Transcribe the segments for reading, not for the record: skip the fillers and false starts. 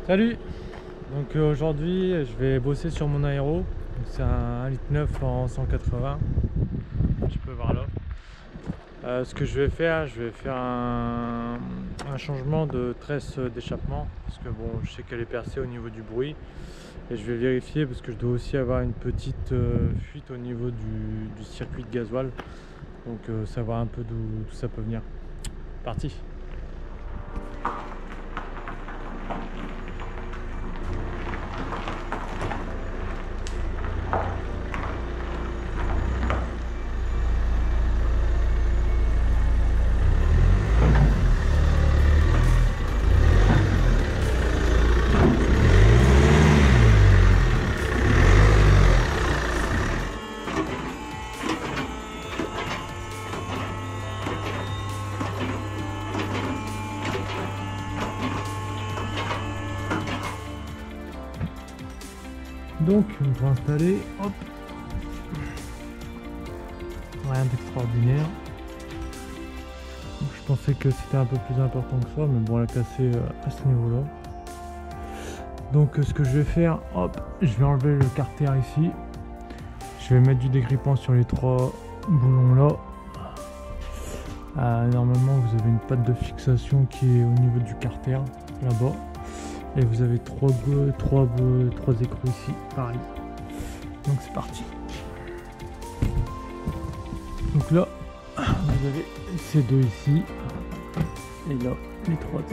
Salut. Donc aujourd'hui je vais bosser sur mon aéro. C'est un 1,9 litre en 180. Tu peux voir là. Ce que je vais faire un changement de tresse d'échappement parce que bon, je sais qu'elle est percée au niveau du bruit et je vais vérifier parce que je dois aussi avoir une petite fuite au niveau du circuit de gasoil. Donc savoir un peu d'où ça peut venir. Parti. Donc on va installer, hop, rien d'extraordinaire. Je pensais que c'était un peu plus important que ça, mais bon, elle a cassé à ce niveau là. Donc ce que je vais faire, hop, je vais enlever le carter ici, je vais mettre du dégrippant sur les trois boulons là. Normalement vous avez une patte de fixation qui est au niveau du carter là-bas. Et vous avez trois écrous ici, pareil. Donc c'est parti. Donc là, vous avez ces deux ici. Et là, les trois. 1, 2,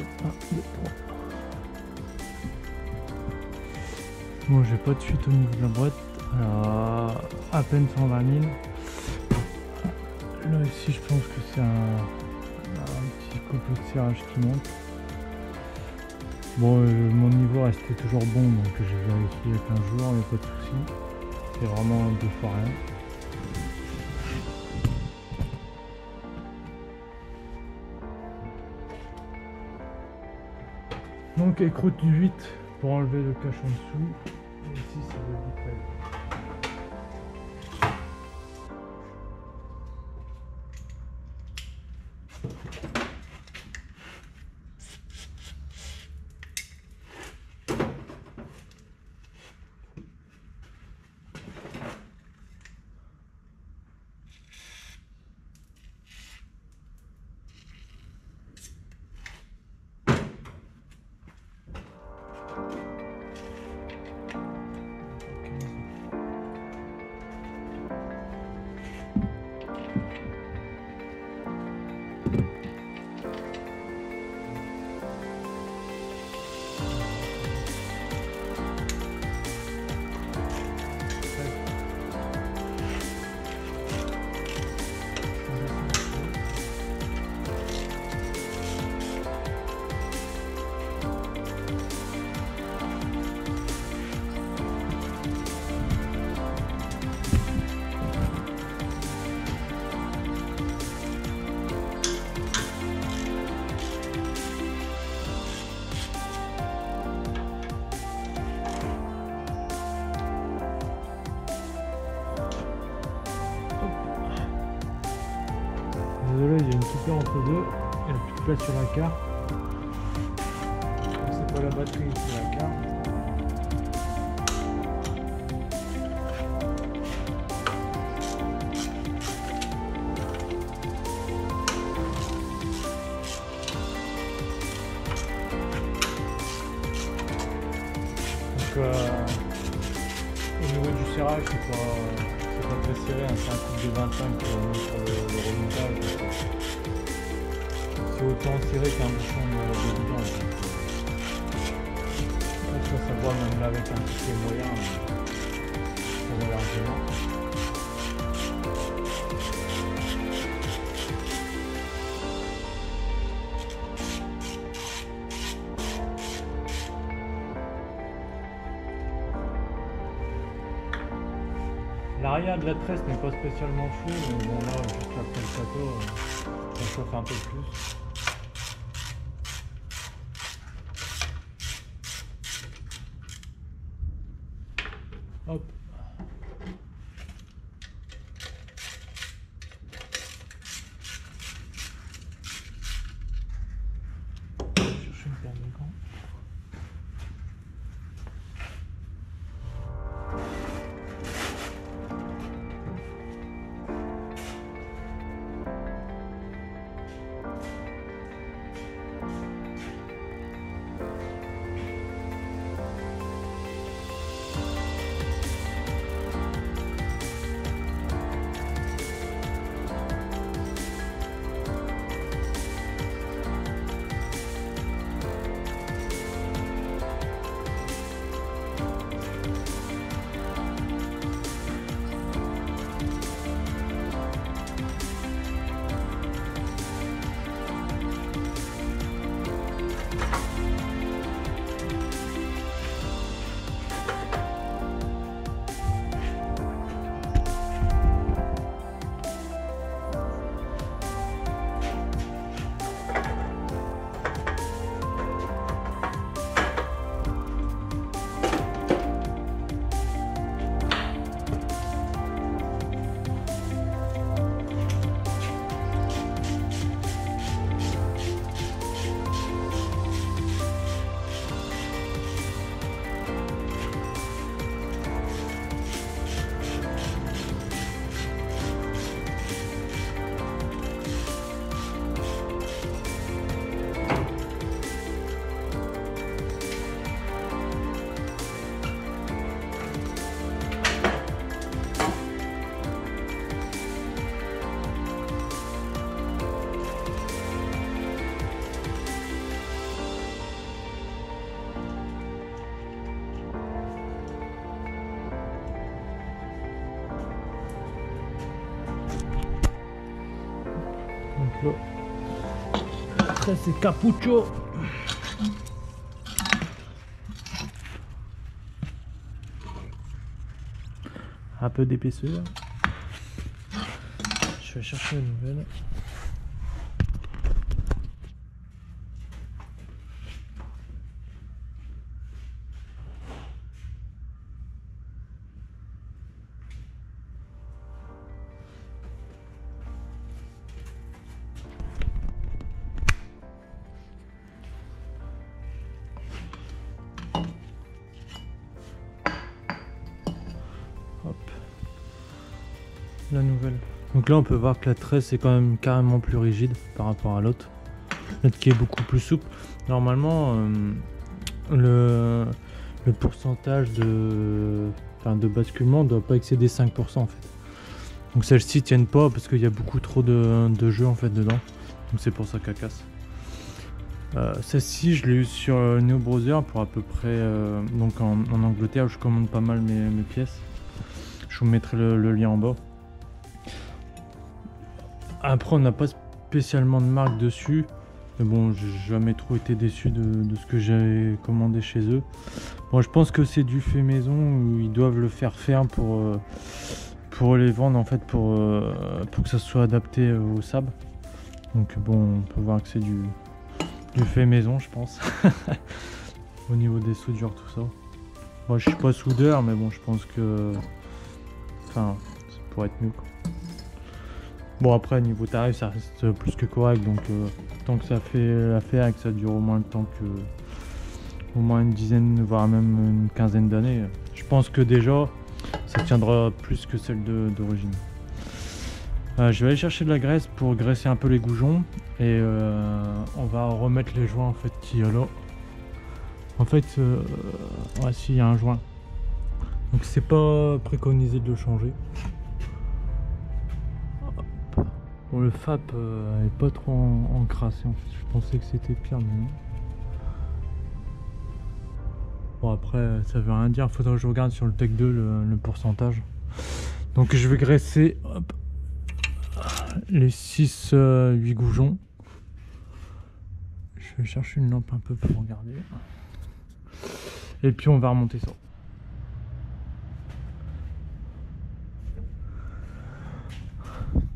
3. Bon, j'ai pas de fuite au niveau de la boîte. Alors, à peine 120 000. Là, ici, je pense que c'est un petit couple de serrage qui monte. Bon, mon niveau restait toujours bon, donc j'ai vérifié il y a 15 jours, il n'y a pas de souci. C'est vraiment 2 fois rien. Donc écroute du 8 pour enlever le cache en dessous. Et ici c'est le vitrage. Désolé, il y a une coupure entre deux, il n'y a plus de place sur la carte. C'est pas la batterie, c'est la carte. Donc au niveau du serrage, c'est pas très serré, hein, c'est un truc de 25 pour le remontage. C'est autant serré qu'un bouchon de vidange. Ça se voit même là avec un piquet moyen, ça va largement. L'arrière de la tresse n'est pas spécialement chaud, mais bon là, juste après le château, ça chauffe un peu plus. Hop. Je cherche une paire de gants. Donc là, ça c'est Capucho. Un peu d'épaisseur. Je vais chercher une nouvelle. Hop. La nouvelle. Donc là on peut voir que la tresse est quand même carrément plus rigide par rapport à l'autre. L'autre qui est beaucoup plus souple. Normalement le pourcentage de basculement ne doit pas excéder 5% en fait. Donc celles-ci tiennent pas parce qu'il y a beaucoup trop de jeu en fait dedans. Donc c'est pour ça qu'elle casse. Celle-ci je l'ai eu sur Neo Browser pour à peu près donc en Angleterre où je commande pas mal mes pièces. Je vous mettrai le lien en bas. Après on n'a pas spécialement de marque dessus. Mais bon, j'ai jamais trop été déçu de ce que j'ai commandé chez eux. Bon, je pense que c'est du fait maison où ils doivent le faire pour les vendre en fait pour que ça soit adapté au sable. Donc bon, on peut voir que c'est du fait maison, je pense. Au niveau des soudures, tout ça. Moi, je suis pas soudeur, mais bon, je pense que enfin, ça pourrait être mieux quoi. Bon après niveau tarif ça reste plus que correct donc tant que ça fait l'affaire et que ça dure au moins le temps que au moins une dizaine voire même une quinzaine d'années, je pense que déjà ça tiendra plus que celle d'origine. Je vais aller chercher de la graisse pour graisser un peu les goujons et on va remettre les joints en fait qu'il y a là. En fait ouais, si il y a un joint donc c'est pas préconisé de le changer. Bon, le FAP est pas trop encrassé en fait. Je pensais que c'était pire mais non. Bon après ça veut rien dire, faudra que je regarde sur le Tech 2 le pourcentage. Donc je vais graisser hop, les 6-8 goujons. Je vais chercher une lampe un peu pour regarder. Et puis on va remonter ça.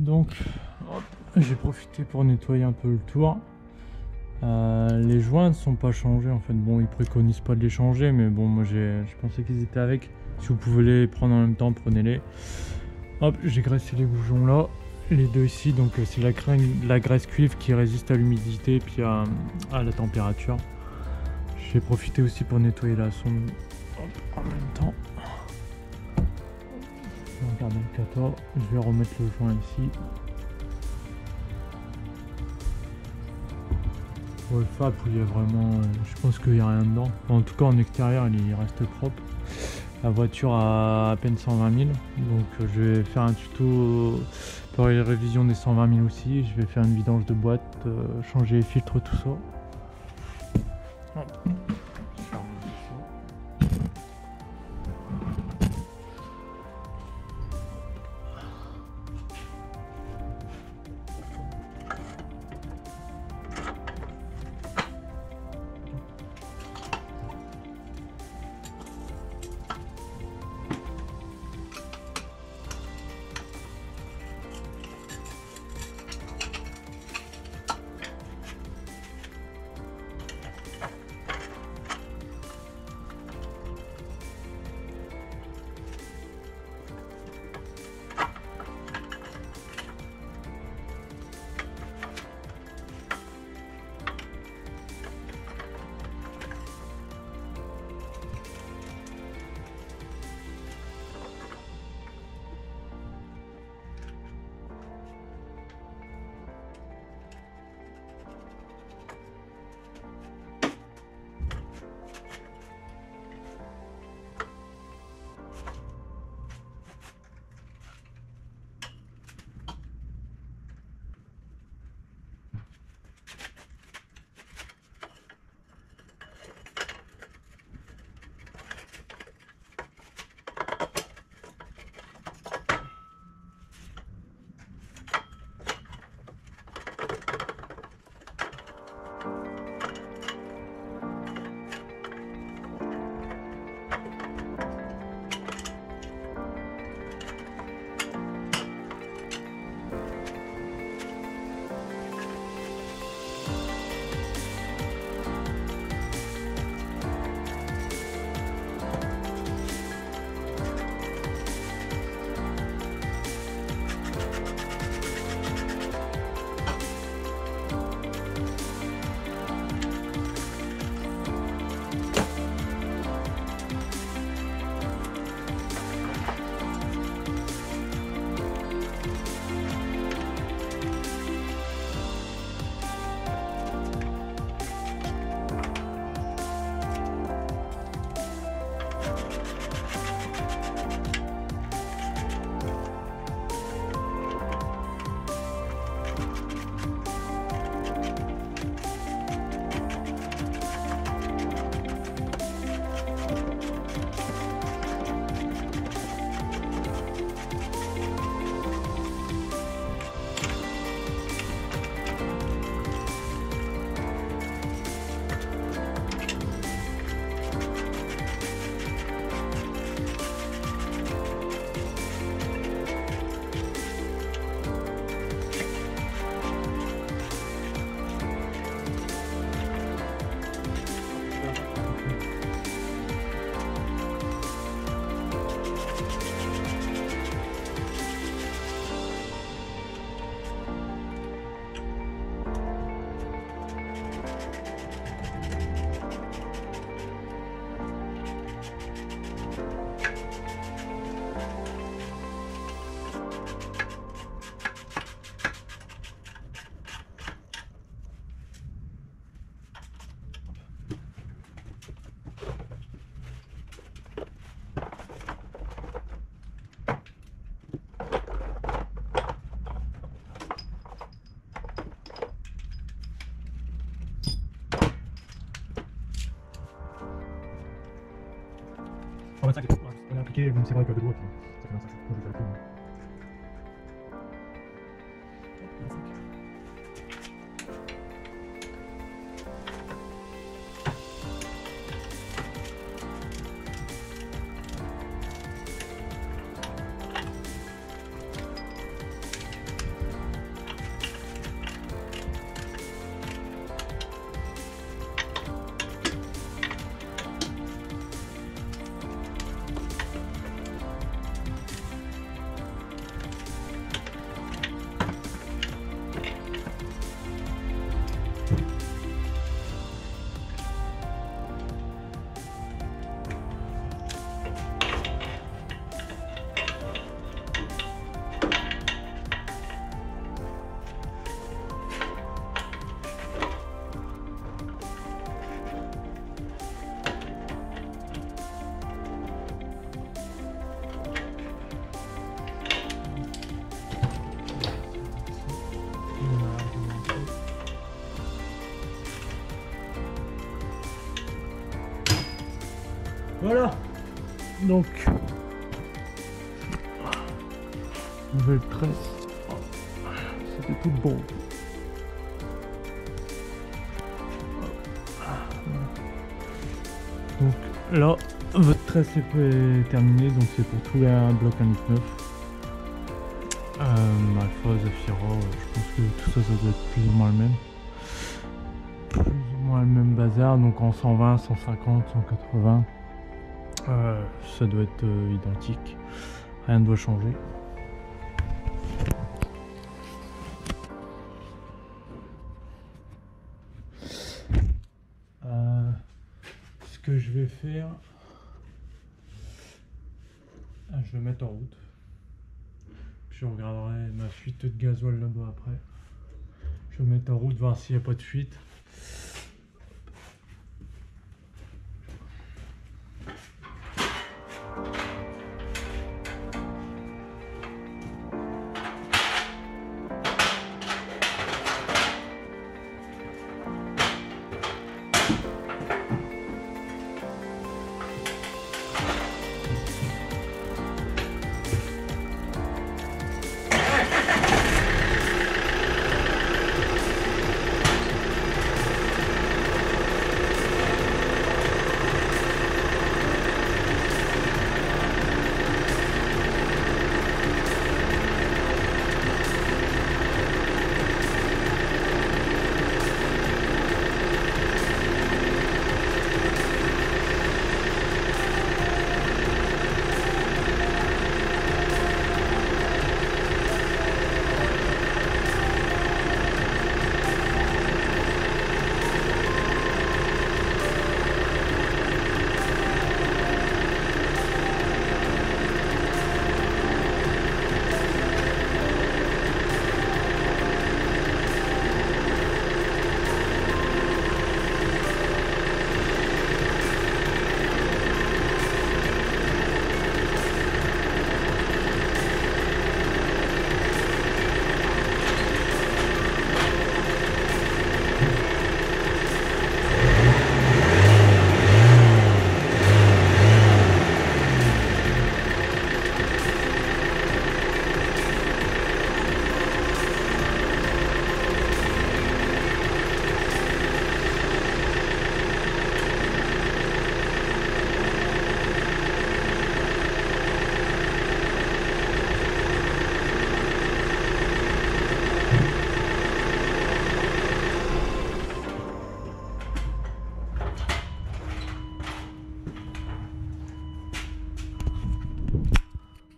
Donc j'ai profité pour nettoyer un peu le tour. Les joints ne sont pas changés en fait. Bon, ils préconisent pas de les changer, mais bon, moi je pensais qu'ils étaient avec. Si vous pouvez les prendre en même temps, prenez-les. Hop, j'ai graissé les goujons là, les deux ici. Donc c'est la graisse cuivre qui résiste à l'humidité et puis à la température. J'ai profité aussi pour nettoyer la sonde en même temps. Regardez le kata, je vais remettre le joint ici. Bon, le FAP, il y a vraiment, je pense qu'il n'y a rien dedans. En tout cas en extérieur il reste propre. La voiture a à peine 120 000, donc je vais faire un tuto pour les révisions des 120 000 aussi. Je vais faire une vidange de boîte, changer les filtres, tout ça. Hop. compliqué, même c'est vrai avec de l'eau, ça fait un sachet. Moi je vais faire le coup. Voilà, donc nouvelle tresse, c'était tout bon. Donc là, votre tresse est terminée, donc c'est pour tout le bloc 1,9. Alpha, Zafira, je pense que tout ça, ça doit être plus ou moins le même. Plus ou moins le même bazar, donc en 120, 150, 180. Ça doit être identique, rien ne doit changer. Ce que je vais faire, je vais mettre en route, puis je regarderai ma fuite de gasoil là-bas après. Je vais mettre en route, voir s'il n'y a pas de fuite.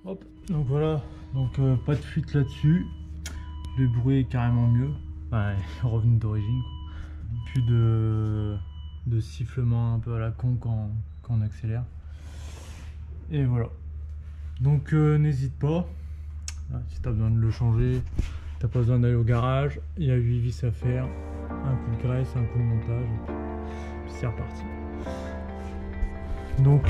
Hop, donc voilà, donc pas de fuite là-dessus, le bruit est carrément mieux, ouais, revenu d'origine, plus de sifflement un peu à la con quand on accélère, et voilà, donc n'hésite pas, si tu as besoin de le changer, t'as pas besoin d'aller au garage, il y a 8 vis à faire, un coup de graisse, un coup de montage, et puis c'est reparti. Donc